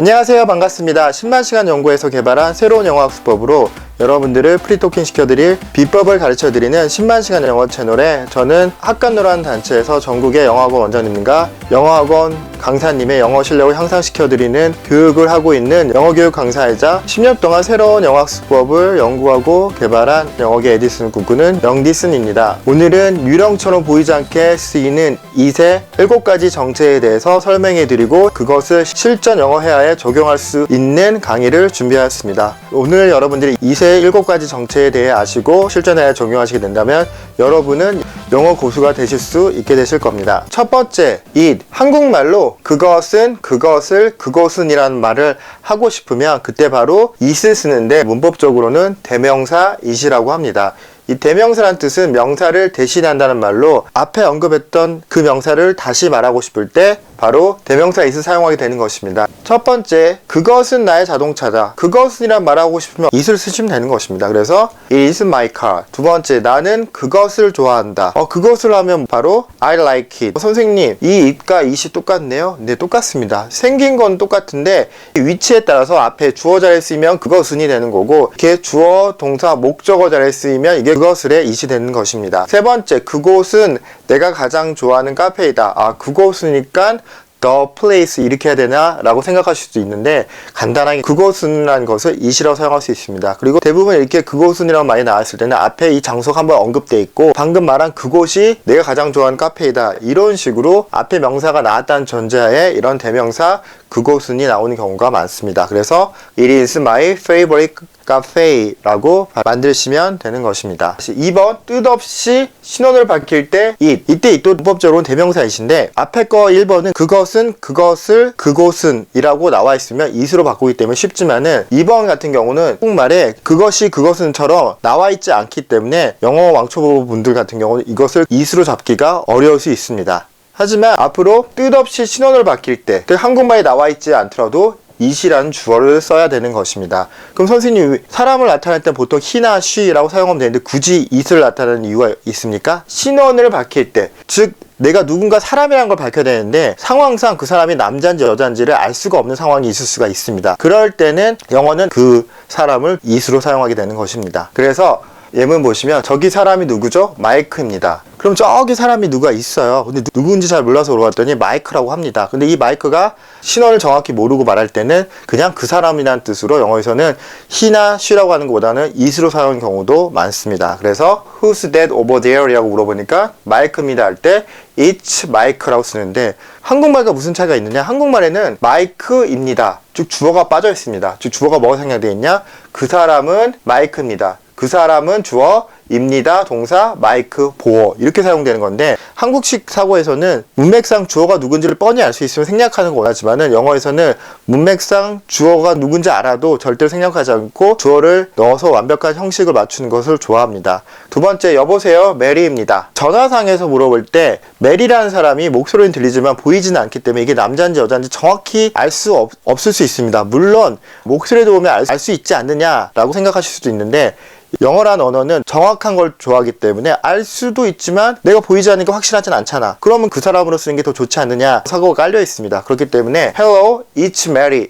안녕하세요. 반갑습니다. 10만시간 연구에서 개발한 새로운 영어학습법으로 여러분들을 프리토킹 시켜드릴 비법을 가르쳐드리는 10만시간 영어 채널에 저는 학간노라는 단체에서 전국의 영어학원 원장님과 영어학원 강사님의 영어 실력을 향상시켜드리는 교육을 하고 있는 영어교육 강사이자 10년 동안 새로운 영어학습법을 연구하고 개발한 영어계 에디슨을 꿈꾸는 영디슨입니다. 오늘은 유령처럼 보이지 않게 쓰이는 2세 7가지 정체에 대해서 설명해드리고 그것을 실전 영어 회화에 적용할 수 있는 강의를 준비하였습니다. 오늘 여러분들이 2세 7가지 정체에 대해 아시고 실전에 적용하시게 된다면 여러분은 영어 고수가 되실 수 있게 되실 겁니다. 첫 번째, it. 한국말로 그것은, 그것을, 그것은 이라는 말을 하고 싶으면 그때 바로 it을 쓰는데 문법적으로는 대명사 it이라고 합니다. 이 대명사란 뜻은 명사를 대신한다는 말로 앞에 언급했던 그 명사를 다시 말하고 싶을 때 바로 대명사 it을 사용하게 되는 것입니다. 첫 번째, 그것은 나의 자동차다. 그것은 이란 말하고 싶으면 it을 쓰시면 되는 것입니다. 그래서 it is my car. 두 번째, 나는 그것을 좋아한다. 그것을 하면 바로 I like it. 선생님, 이 it과 it이 똑같네요. 네, 똑같습니다. 생긴 건 똑같은데 위치에 따라서 앞에 주어 자리에 쓰이면 그것은이 되는 거고 이렇게 주어, 동사, 목적어 자리에 쓰이면 이게 그것을의 it이 되는 것입니다. 세 번째, 그곳은 내가 가장 좋아하는 카페이다. 그곳이니까 the place 이렇게 해야 되나? 라고 생각하실 수도 있는데 간단하게 그곳은 라는 것을 it이라고 사용할 수 있습니다. 그리고 대부분 이렇게 그곳은이라고 많이 나왔을 때는 앞에 이 장소가 한번 언급되어 있고 방금 말한 그곳이 내가 가장 좋아하는 카페이다 이런 식으로 앞에 명사가 나왔다는 전제하에 이런 대명사 그곳은이 나오는 경우가 많습니다. 그래서 it is my favorite cafe 라고 만드시면 되는 것입니다. 2번, 뜻없이 신원을 밝힐 때 it. 이때 it도 문법적으로는 대명사 it인데 앞에 거 1번은 그것은, 그것을, 그곳은 이라고 나와 있으면 it으로 바꾸기 때문에 쉽지만은 2번 같은 경우는 한국말에 그것이 그것은처럼 나와 있지 않기 때문에 영어 왕초보 분들 같은 경우는 이것을 it으로 잡기가 어려울 수 있습니다. 하지만 앞으로 뜻없이 신원을 밝힐 때 한국말이 나와 있지 않더라도 it이라는 주어를 써야 되는 것입니다. 그럼 선생님, 사람을 나타낼 때 보통 he나 she라고 사용하면 되는데 굳이 it을 나타내는 이유가 있습니까? 신원을 밝힐 때, 즉 내가 누군가 사람이라는 걸 밝혀야 되는데 상황상 그 사람이 남자인지 여자인지를 알 수가 없는 상황이 있을 수가 있습니다. 그럴 때는 영어는 그 사람을 it으로 사용하게 되는 것입니다. 그래서 예문 보시면 저기 사람이 누구죠? 마이크입니다. 그럼 저기 사람이 누가 있어요. 근데 누구인지 잘 몰라서 물어봤더니 마이크라고 합니다. 근데 이 마이크가 신원을 정확히 모르고 말할 때는 그냥 그 사람이라는 뜻으로 영어에서는 he나 she라고 하는 것보다는 it으로 사용하는 경우도 많습니다. 그래서 who's that over there? 이라고 물어보니까 마이크입니다 할 때 it's 마이크라고 쓰는데 한국말과 무슨 차이가 있느냐? 한국말에는 마이크입니다. 즉 주어가 빠져 있습니다. 즉 주어가 뭐가 생략되어 있냐? 그 사람은 마이크입니다. 그 사람은 주어입니다. 동사 마이크 보어 이렇게 사용되는 건데 한국식 사고에서는 문맥상 주어가 누군지를 뻔히 알 수 있으면 생략하는 거 원하지만은 영어에서는 문맥상 주어가 누군지 알아도 절대로 생략하지 않고 주어를 넣어서 완벽한 형식을 맞추는 것을 좋아합니다. 두 번째, 여보세요, 메리입니다. 전화상에서 물어볼 때 메리라는 사람이 목소리는 들리지만 보이지는 않기 때문에 이게 남자인지 여자인지 정확히 알 수 없을 수 있습니다. 물론 목소리를 보면 알 수 있지 않느냐라고 생각하실 수도 있는데 영어란 언어는 정확한 걸 좋아하기 때문에 알 수도 있지만 내가 보이지 않으니까 확실하진 않잖아. 그러면 그 사람으로 쓰는 게 더 좋지 않느냐 사고가 깔려 있습니다. 그렇기 때문에 Hello, it's Mary.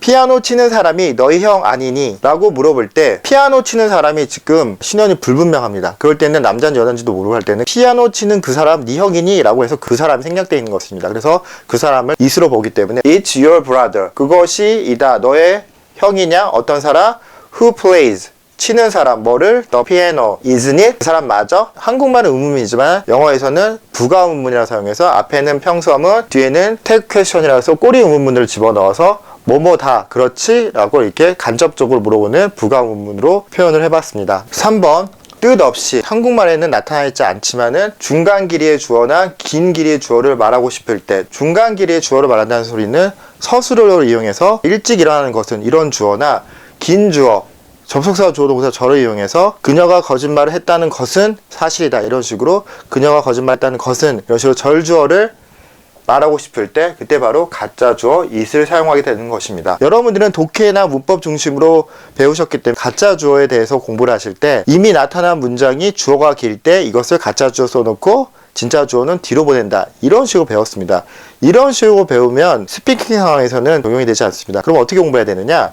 피아노 치는 사람이 너희 형 아니니? 라고 물어볼 때 피아노 치는 사람이 지금 신원이 불분명합니다. 그럴 때는 남자인지 여자인지도 모르고 할 때는 피아노 치는 그 사람 네 형이니? 라고 해서 그 사람이 생략되어 있는 것입니다. 그래서 그 사람을 it으로 보기 때문에 It's your brother. 그것이 이다. 너의 형이냐? 어떤 사람? Who plays? 치는 사람, 뭐를? The piano. Isn't it? 그 사람 맞아? 한국말은 의문문이지만 영어에서는 부가 의문문이라고 사용해서 앞에는 평서문, 뒤에는 tag question이라고 해서 꼬리 의문문을 집어넣어서 뭐뭐다, 그렇지? 라고 이렇게 간접적으로 물어보는 부가 의문문으로 표현을 해봤습니다. 3번, 뜻없이. 한국말에는 나타나 있지 않지만은 중간 길이의 주어나 긴 길이의 주어를 말하고 싶을 때 중간 길이의 주어를 말한다는 소리는 서술어를 이용해서 일찍 일어나는 것은 이런 주어나 긴 주어, 접속사 주어 동사 저를 이용해서 그녀가 거짓말을 했다는 것은 사실이다 이런 식으로 그녀가 거짓말했다는 것은 이런 식으로 절주어를 말하고 싶을 때 그때 바로 가짜 주어 it을 사용하게 되는 것입니다. 여러분들은 독해나 문법 중심으로 배우셨기 때문에 가짜 주어에 대해서 공부를 하실 때 이미 나타난 문장이 주어가 길 때 이것을 가짜 주어 써놓고 진짜 주어는 뒤로 보낸다. 이런 식으로 배웠습니다. 이런 식으로 배우면 스피킹 상황에서는 적용이 되지 않습니다. 그럼 어떻게 공부해야 되느냐?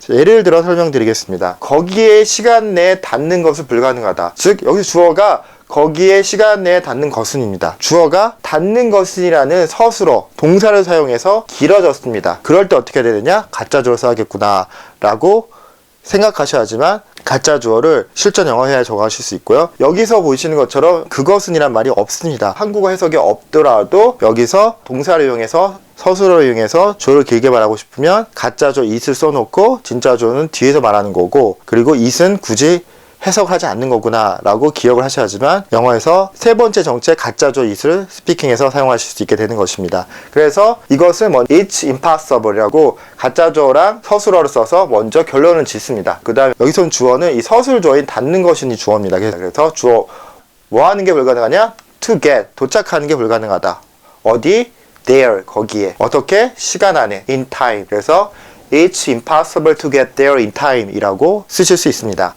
예를 들어 설명드리겠습니다. 거기에 시간 내에 닿는 것은 불가능하다. 즉 여기 주어가 거기에 시간 내에 닿는 것은입니다. 주어가 닿는 것은이라는 서술어 동사를 사용해서 길어졌습니다. 그럴 때 어떻게 해야 되느냐? 가짜 주어를 써야겠구나 라고 생각하셔야지만 가짜 주어를 실전 영어회화에 적용하실 수 있고요. 여기서 보시는 것처럼 그것은이란 말이 없습니다. 한국어 해석이 없더라도 여기서 동사를 이용해서 서술어를 이용해서 주어를 길게 말하고 싶으면 가짜 주어 it을 써놓고 진짜 주어는 뒤에서 말하는 거고, 그리고 it은 굳이 해석을 하지 않는 거구나 라고 기억을 하셔야지만 영어에서 세 번째 정체 가짜 주어 it을 스피킹에서 사용하실 수 있게 되는 것입니다. 그래서 이것은 it's impossible 이라고 가짜 주어랑 서술어를 써서 먼저 결론을 짓습니다. 그 다음에 여기서는 주어는 이 서술 주어인 닿는 것이 주어입니다. 그래서 주어 뭐 하는 게 불가능하냐? to get 도착하는 게 불가능하다. 어디? there 거기에. 어떻게? 시간 안에 in time. 그래서 it's impossible to get there in time 이라고 쓰실 수 있습니다.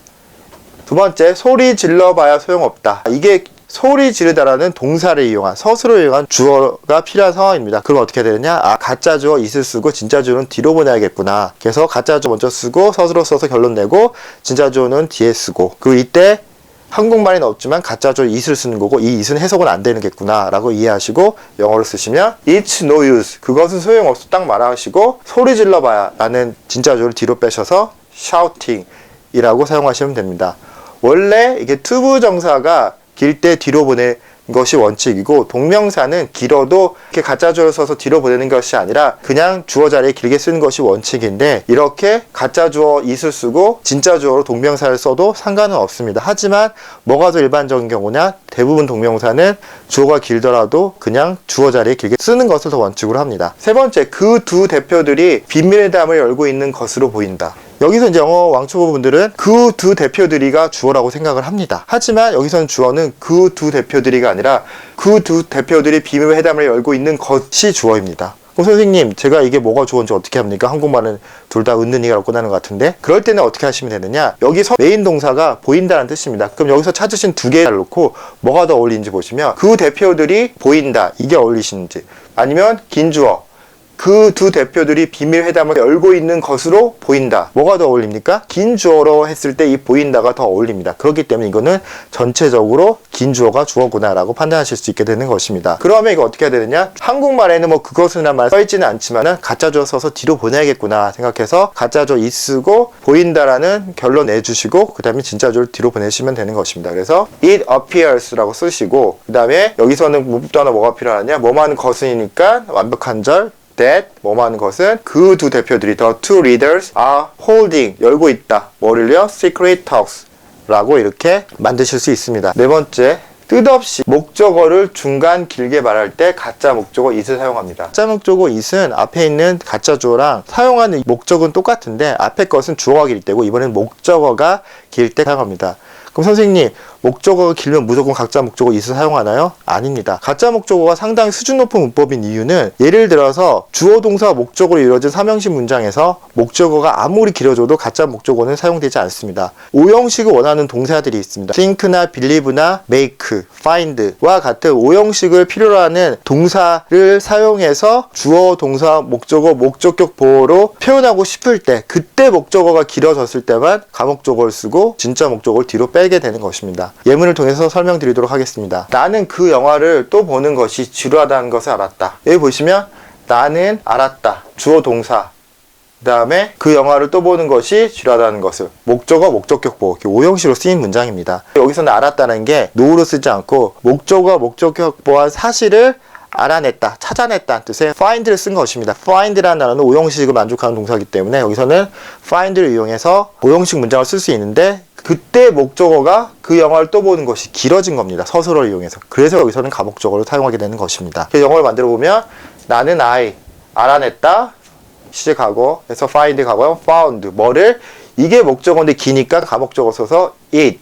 두 번째, 소리 질러봐야 소용없다. 이게 소리 지르다라는 동사를 이용한 서술을 이용한 주어가 필요한 상황입니다. 그럼 어떻게 해야 되느냐? 가짜 주어 it을 쓰고 진짜 주어는 뒤로 보내야겠구나. 그래서 가짜 주어 먼저 쓰고 서술어 써서 결론 내고 진짜 주어는 뒤에 쓰고, 그리고 이때 한국말에는 없지만 가짜 주어 it을 쓰는 거고 이 it은 해석은 안 되는겠구나 라고 이해하시고 영어로 쓰시면 it's no use 그것은 소용없어 딱 말하시고 소리 질러봐야 라는 진짜 주어를 뒤로 빼셔서 shouting 이라고 사용하시면 됩니다. 원래 이게 투부정사가 길 때 뒤로 보내는 것이 원칙이고, 동명사는 길어도 이렇게 가짜 주어를 써서 뒤로 보내는 것이 아니라 그냥 주어 자리에 길게 쓰는 것이 원칙인데, 이렇게 가짜 주어 it을 쓰고 진짜 주어로 동명사를 써도 상관은 없습니다. 하지만 뭐가 더 일반적인 경우냐? 대부분 동명사는 주어가 길더라도 그냥 주어 자리에 길게 쓰는 것을 더 원칙으로 합니다. 세 번째, 그 두 대표들이 비밀의 담을 열고 있는 것으로 보인다. 여기서 이제 영어 왕초보 분들은 그 두 대표들이가 주어라고 생각을 합니다. 하지만 여기서는 주어는 그 두 대표들이가 아니라 그 두 대표들이 비밀의 회담을 열고 있는 것이 주어입니다. 그럼 선생님, 제가 이게 뭐가 주어인지 어떻게 합니까? 한국말은 둘 다 은는이라고 끝나는 것 같은데, 그럴 때는 어떻게 하시면 되느냐? 여기서 메인 동사가 보인다는 뜻입니다. 그럼 여기서 찾으신 두 개를 놓고 뭐가 더 어울리는지 보시면 그 대표들이 보인다 이게 어울리시는지, 아니면 긴 주어 그 두 대표들이 비밀 회담을 열고 있는 것으로 보인다. 뭐가 더 어울립니까? 긴 주어로 했을 때 이 보인다가 더 어울립니다. 그렇기 때문에 이거는 전체적으로 긴 주어가 주어구나 라고 판단하실 수 있게 되는 것입니다. 그러면 이거 어떻게 해야 되느냐? 한국말에는 뭐 그것이란 말 써있지는 않지만은 가짜 주어 써서 뒤로 보내야겠구나 생각해서 가짜 주어 it 쓰고 보인다라는 결론 내주시고 그 다음에 진짜 주어를 뒤로 보내시면 되는 것입니다. 그래서 it appears 라고 쓰시고, 그 다음에 여기서는 문법 단어 뭐가 필요하냐? 뭐만 것은이니까 완벽한 절 that 뭐뭐 하는 것은 그 두 대표들이 the two leaders are holding 열고 있다. 뭐를요? secret talks 라고 이렇게 만드실 수 있습니다. 네 번째, 뜻없이 목적어를 중간 길게 말할 때 가짜 목적어 it을 사용합니다. 가짜 목적어 it은 앞에 있는 가짜 주어랑 사용하는 목적은 똑같은데 앞에 것은 주어가 길 때고 이번엔 목적어가 길 때 사용합니다. 그럼 선생님, 목적어가 길면 무조건 가짜 목적어 it을 사용하나요? 아닙니다. 가짜 목적어가 상당히 수준 높은 문법인 이유는, 예를 들어서 주어 동사 목적어로 이루어진 삼형식 문장에서 목적어가 아무리 길어져도 가짜 목적어는 사용되지 않습니다. 오형식을 원하는 동사들이 있습니다. think나 believe나 make, find와 같은 오형식을 필요로 하는 동사를 사용해서 주어 동사 목적어 목적격 보호로 표현하고 싶을 때, 그때 목적어가 길어졌을 때만 가목적어를 쓰고 진짜 목적어를 뒤로 빼게 되는 것입니다. 예문을 통해서 설명드리도록 하겠습니다. 나는 그 영화를 또 보는 것이 지루하다는 것을 알았다. 여기 보시면 나는 알았다. 주어 동사. 그 다음에 그 영화를 또 보는 것이 지루하다는 것을. 목적어, 목적격 보호. 이렇게 오형식으로 쓰인 문장입니다. 여기서는 알았다는 게 no로 쓰지 않고 목적어, 목적격 보호한 사실을 알아냈다, 찾아냈다는 뜻의 find를 쓴 것입니다. find라는 단어는 오형식을 만족하는 동사이기 때문에 여기서는 find를 이용해서 오형식 문장을 쓸 수 있는데, 그때 목적어가 그 영화를 또 보는 것이 길어진 겁니다. 서술어를 이용해서. 그래서 여기서는 가목적어를 사용하게 되는 것입니다. 그래서 영어를 만들어 보면 나는 알아냈다, 시제 과거, 그래서 find 과거, found, 뭐를, 이게 목적어인데 기니까 가목적어 써서 it,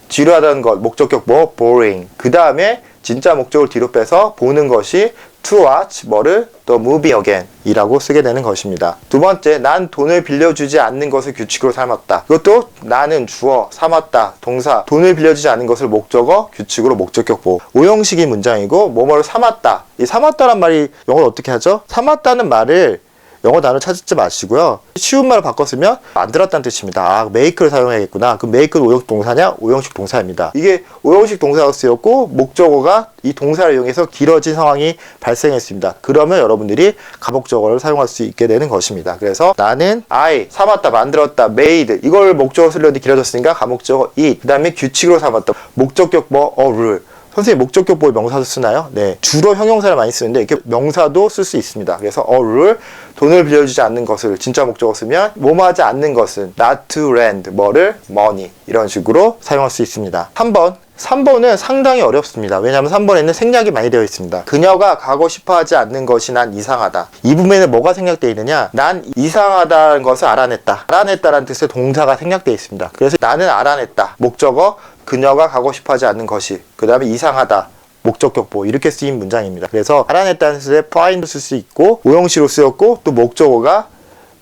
지루하다는 것, 목적격 뭐, boring. 그 다음에 진짜 목적을 뒤로 빼서 보는 것이 to watch 뭐를 the movie again 이라고 쓰게 되는 것입니다. 두 번째, 난 돈을 빌려주지 않는 것을 규칙으로 삼았다. 이것도 나는 주어, 삼았다, 동사, 돈을 빌려주지 않는 것을 목적어, 규칙으로 목적격 보호. 오형식이 문장이고 뭐뭐를 삼았다. 이 삼았다란 말이 영어로 어떻게 하죠? 삼았다는 말을 영어 단어 찾지 마시고요. 쉬운 말로 바꿨으면 만들었다는 뜻입니다. 아, make를 사용해야겠구나. 그럼 make는 오형식 동사냐? 오형식 동사입니다. 이게 오형식 동사가 쓰였고 목적어가 이 동사를 이용해서 길어진 상황이 발생했습니다. 그러면 여러분들이 가목적어를 사용할 수 있게 되는 것입니다. 그래서 나는 I 삼았다, 만들었다, made 이걸 목적어로 쓰려는데 길어졌으니까 가목적어 it. 그 다음에 규칙으로 삼았다. 목적격 뭐 a rule. 선생님 목적격 보호 명사도 쓰나요? 네. 주로 형용사를 많이 쓰는데 이렇게 명사도 쓸 수 있습니다. 그래서 a rule, 돈을 빌려주지 않는 것을 진짜 목적어 쓰면 뭐뭐 하지 않는 것은 not to lend, 뭐를 money 이런 식으로 사용할 수 있습니다. 3번은 상당히 어렵습니다. 왜냐하면 3번에는 생략이 많이 되어 있습니다. 그녀가 가고 싶어 하지 않는 것이 난 이상하다. 이 부분에는 뭐가 생략되어 있느냐? 난 이상하다는 것을 알아냈다. 알아냈다라는 뜻의 동사가 생략되어 있습니다. 그래서 나는 알아냈다. 목적어 그녀가 가고 싶어 하지 않는 것이, 그 다음에 이상하다, 목적격 보호 이렇게 쓰인 문장입니다. 그래서 알아냈다는 뜻의 find도 쓸 수 있고 오형식으로 쓰였고 또 목적어가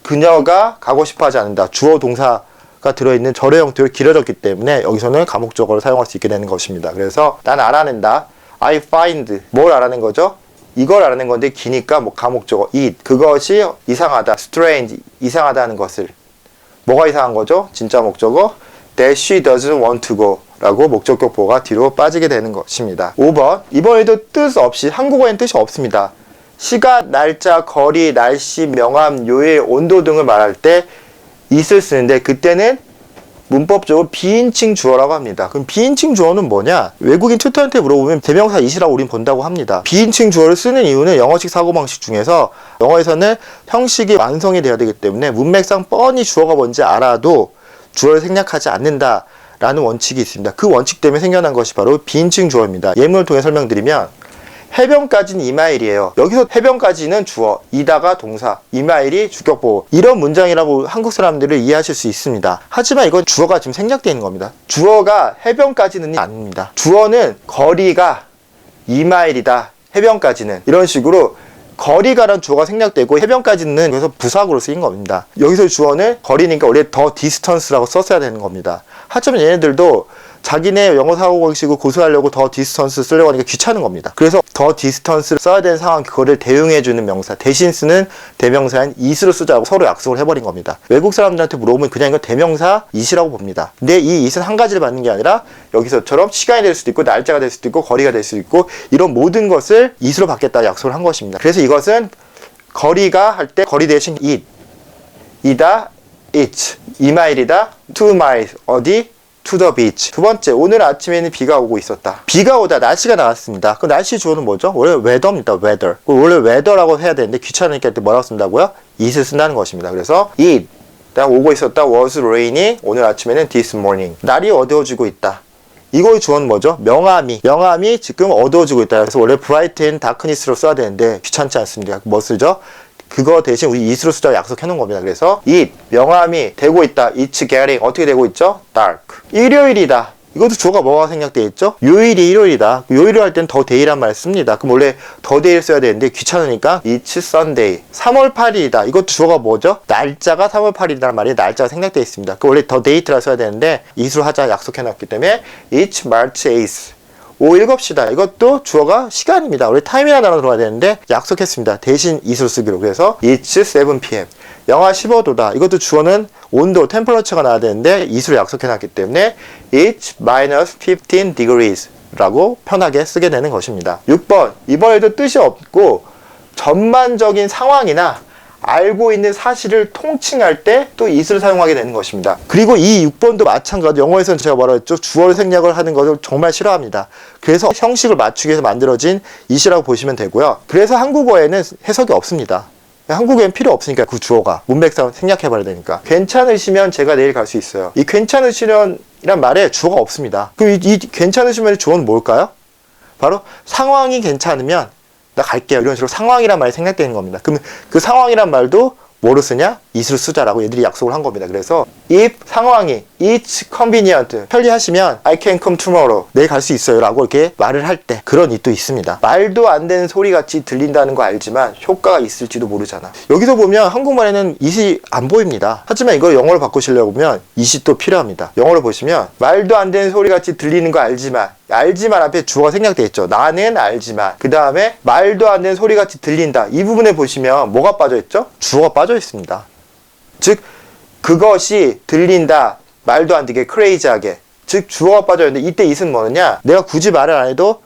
그녀가 가고 싶어 하지 않는다. 주어 동사가 들어있는 절의 형태로 길어졌기 때문에 여기서는 가목적어를 사용할 수 있게 되는 것입니다. 그래서 난 알아낸다. I find. 뭘 알아낸 거죠? 이걸 알아낸 건데 기니까 뭐 가목적어 it. 그것이 이상하다. strange. 이상하다는 것을. 뭐가 이상한 거죠? 진짜 목적어 that she doesn't want to go 라고 목적격 보호가 뒤로 빠지게 되는 것입니다. 5번, 이번에도 뜻 없이, 한국어엔 뜻이 없습니다. 시간, 날짜, 거리, 날씨, 명암, 요일, 온도 등을 말할 때 it을 쓰는데 그때는 문법적으로 비인칭 주어라고 합니다. 그럼 비인칭 주어는 뭐냐? 외국인 튜터한테 물어보면 대명사 it이라고 우린 본다고 합니다. 비인칭 주어를 쓰는 이유는 영어식 사고방식 중에서 영어에서는 형식이 완성이 되어야 되기 때문에 문맥상 뻔히 주어가 뭔지 알아도 주어를 생략하지 않는다 라는 원칙이 있습니다. 그 원칙 때문에 생겨난 것이 바로 비인칭 주어입니다. 예문을 통해 설명드리면 해변까지는 2마일이에요. 여기서 해변까지는 주어, 이다가 동사, 2마일이 주격보호. 이런 문장이라고 한국 사람들을 이해하실 수 있습니다. 하지만 이건 주어가 지금 생략되어 있는 겁니다. 주어가 해변까지는 아닙니다. 주어는 거리가 2마일이다. 해변까지는. 이런 식으로 거리가란 주어가 생략되고 해변까지는 그래서 부사구로 쓰인 겁니다. 여기서 주어는 거리니까 원래 더 디스턴스라고 썼어야 되는 겁니다. 하지만 얘네들도 자기네 영어 사고방식을 고수하려고 더 디스턴스 쓰려고 하니까 귀찮은 겁니다. 그래서 더 디스턴스를 써야 되는 상황, 그거를 대응해주는 명사, 대신 쓰는 대명사인 it으로 쓰자고 서로 약속을 해버린 겁니다. 외국 사람들한테 물어보면 그냥 이거 대명사 it이라고 봅니다. 근데 이 it은 한 가지를 받는 게 아니라 여기서처럼 시간이 될 수도 있고 날짜가 될 수도 있고 거리가 될 수도 있고 이런 모든 것을 it으로 받겠다고 약속을 한 것입니다. 그래서 이것은 거리가 할 때 거리 대신 it, 이다, it, 2마일이다, 2miles, 어디? to the beach. 두 번째, 오늘 아침에는 비가 오고 있었다. 비가 오다, 날씨가 나왔습니다. 그 날씨 주어는 뭐죠? 원래 weather입니다. weather. 원래 weather라고 해야 되는데 귀찮으니까 뭐라고 쓴다고요? it을 쓴다는 것입니다. 그래서 it, 오고 있었다, was rainy, 오늘 아침에는 this morning. 날이 어두워지고 있다. 이거의 주어는 뭐죠? 명암이 지금 어두워지고 있다. 그래서 원래 bright and darkness로 써야 되는데 귀찮지 않습니다. 뭐 쓰죠? 그거 대신 우리 it으로 쓰자고 약속해 놓은 겁니다. 그래서 it, 명암이 되고 있다. It's getting, 어떻게 되고 있죠? dark. 일요일이다. 이것도 주어가 뭐가 생략되어 있죠? 요일이 일요일이다. 요일을 할 땐 더 day란 말 씁니다. 그럼 원래 더 day를 써야 되는데 귀찮으니까 it's Sunday. 3월 8일이다. 이것도 주어가 뭐죠? 날짜가 3월 8일이라는 말이 날짜가 생략되어 있습니다. 그 원래 더 date라 써야 되는데 it으로 하자 약속해 놨기 때문에 it's March 8th. 오후 7시다. 이것도 주어가 시간입니다. 원래 타임이라는 단어 들어가야 되는데 약속했습니다. 대신 it으로 쓰기로. 그래서 it's 7pm. 영하 15도다. 이것도 주어는 온도, 템퍼러처가 나와야 되는데 it으로 약속해놨기 때문에 it's minus 15 degrees 라고 편하게 쓰게 되는 것입니다. 6번. 이번에도 뜻이 없고 전반적인 상황이나 알고 있는 사실을 통칭할 때 또 it을 사용하게 되는 것입니다. 그리고 이 6번도 마찬가지로 영어에서는 제가 뭐라 했죠? 주어를 생략을 하는 것을 정말 싫어합니다. 그래서 형식을 맞추기 위해서 만들어진 it이라고 보시면 되고요. 그래서 한국어에는 해석이 없습니다. 한국엔 필요 없으니까 그 주어가 문맥상 생략해버려야 되니까. 괜찮으시면 제가 내일 갈 수 있어요. 이 괜찮으시면 이란 말에 주어가 없습니다. 그럼 이 괜찮으시면의 주어는 뭘까요? 바로 상황이 괜찮으면 나 갈게요. 이런 식으로 상황이란 말이 생략되는 겁니다. 그럼 그 상황이란 말도 뭐로 쓰냐? it으로 쓰자라고 얘들이 약속을 한 겁니다. 그래서 if 상황이 It's convenient. 편리하시면 I can come tomorrow. 내일 갈 수 있어요 라고 이렇게 말을 할 때 그런 it도 있습니다. 말도 안 되는 소리 같이 들린다는 거 알지만 효과가 있을지도 모르잖아. 여기서 보면 한국말에는 it이 안 보입니다. 하지만 이걸 영어로 바꾸시려고 하면 it이 또 필요합니다. 영어로 보시면 말도 안 되는 소리 같이 들리는 거 알지만 앞에 주어가 생략되어 있죠. 나는 알지만 그 다음에 말도 안 되는 소리 같이 들린다. 이 부분에 보시면 뭐가 빠져 있죠? 주어가 빠져 있습니다. 즉 그것이 들린다. 말도 안 되게 크레이지하게. 즉 주어가 빠져 있는데 이때 it은 뭐느냐? 내가 굳이 말을 안 해도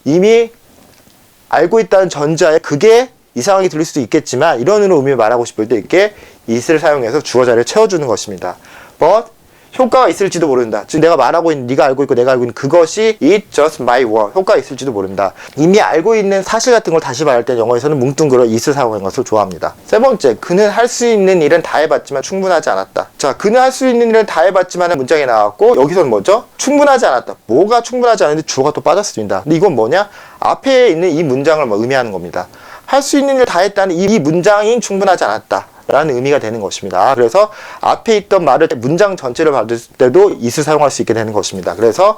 이미 알고 있다는 전자에 그게 이상하게 들릴 수도 있겠지만 이런 의미를 말하고 싶을 때 이렇게 it을 사용해서 주어 자리를 채워주는 것입니다. But 효과가 있을지도 모른다. 즉 내가 말하고 있는 네가 알고 있고 내가 알고 있는 그것이 it just my word. 효과가 있을지도 모른다. 이미 알고 있는 사실 같은 걸 다시 말할 때 영어에서는 뭉뚱그려 it을 사용하는 것을 좋아합니다. 세 번째, 그는 할 수 있는 일은 다 해봤지만 충분하지 않았다. 자, 그는 할 수 있는 일은 다 해봤지만 문장이 나왔고 여기서는 뭐죠? 충분하지 않았다. 뭐가 충분하지 않은데 주어가 또 빠졌습니다. 근데 이건 뭐냐? 앞에 있는 이 문장을 의미하는 겁니다. 할 수 있는 일을 다 했다는 이 문장이 충분하지 않았다. 라는 의미가 되는 것입니다. 그래서 앞에 있던 말을 문장 전체를 받을 때도 it을 사용할 수 있게 되는 것입니다. 그래서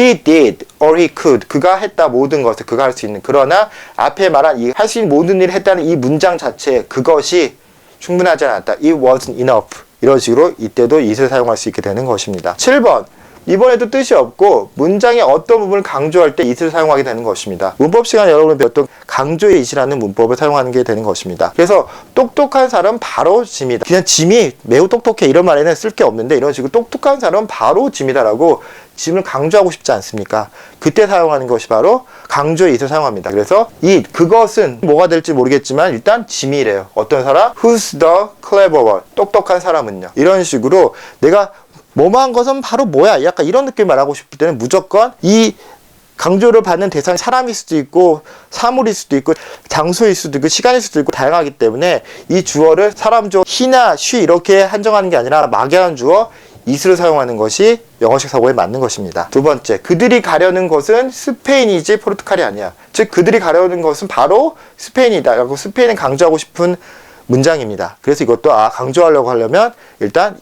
he did or he could 그가 했다 모든 것을 그가 할 수 있는 그러나 앞에 말한 이 할 수 있는 모든 일을 했다는 이 문장 자체 그것이 충분하지 않았다. It wasn't enough. 이런 식으로 이때도 it을 사용할 수 있게 되는 것입니다. 7번 이번에도 뜻이 없고 문장의 어떤 부분을 강조할 때 it을 사용하게 되는 것입니다. 문법 시간에 여러분이 배웠던 강조의 it이라는 문법을 사용하는 게 되는 것입니다. 그래서 똑똑한 사람은 바로 짐이다. 그냥 짐이 매우 똑똑해 이런 말에는 쓸 게 없는데 이런 식으로 똑똑한 사람은 바로 짐이다라고 짐을 강조하고 싶지 않습니까? 그때 사용하는 것이 바로 강조의 it을 사용합니다. 그래서 it, 그것은 뭐가 될지 모르겠지만 일단 짐이래요. 어떤 사람? Who's the clever one? 똑똑한 사람은요. 이런 식으로 내가 뭐뭐한 것은 바로 뭐야? 약간 이런 느낌 말하고 싶을 때는 무조건 이 강조를 받는 대상이 사람일 수도 있고 사물일 수도 있고 장소일 수도 있고 시간일 수도 있고 다양하기 때문에 이 주어를 사람 주어 he나 she 이렇게 한정하는 게 아니라 막연한 주어 it을 사용하는 것이 영어식 사고에 맞는 것입니다. 두 번째, 그들이 가려는 것은 스페인이지 포르투갈이 아니야. 즉 그들이 가려는 것은 바로 스페인이다 라고 스페인을 강조하고 싶은 문장입니다. 그래서 이것도 강조하려고 하려면 일단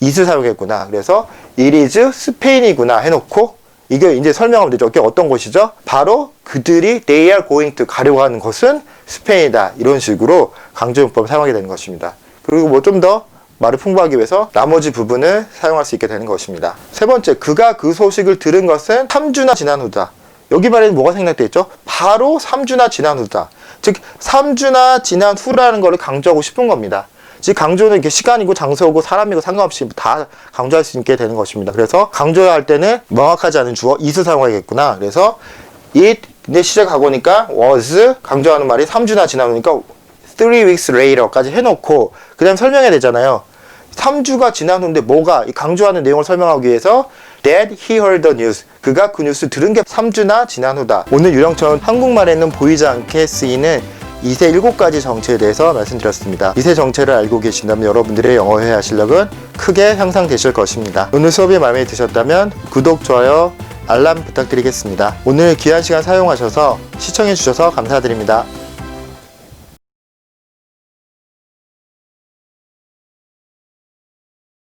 it을 사용했구나. 그래서 it is 스페인이구나 해놓고 이게 이제 설명하면 되죠. 이게 어떤 곳이죠? 바로 그들이 they are going to 가려고 하는 것은 스페인이다. 이런 식으로 강조용법을 사용하게 되는 것입니다. 그리고 뭐 좀 더 말을 풍부하기 위해서 나머지 부분을 사용할 수 있게 되는 것입니다. 세 번째, 그가 그 소식을 들은 것은 3주나 지난 후다. 여기 말에는 뭐가 생략되어 있죠? 바로 3주나 지난 후다. 즉 3주나 지난 후라는 것을 강조하고 싶은 겁니다. 즉 강조는 이렇게 시간이고 장소고 사람이고 상관없이 다 강조할 수 있게 되는 것입니다. 그래서 강조해야 할 때는 명확하지 않은 주어 it을 사용하겠구나. 그래서 it 근데 시작하고 보니까 was 강조하는 말이 3주나 지나니까 3 weeks later까지 해놓고 그 다음 설명해야 되잖아요. 3주가 지난 후인데 뭐가 이 강조하는 내용을 설명하기 위해서 that he heard the news 그가 그 뉴스 들은 게 3주나 지난 후다. 오늘 유령처럼 한국말에는 보이지 않게 쓰이는 2세 7가지 정체에 대해서 말씀드렸습니다. 2세 정체를 알고 계신다면 여러분들의 영어 회화 실력은 크게 향상되실 것입니다. 오늘 수업이 마음에 드셨다면 구독, 좋아요, 알람 부탁드리겠습니다. 오늘 귀한 시간 사용하셔서 시청해 주셔서 감사드립니다.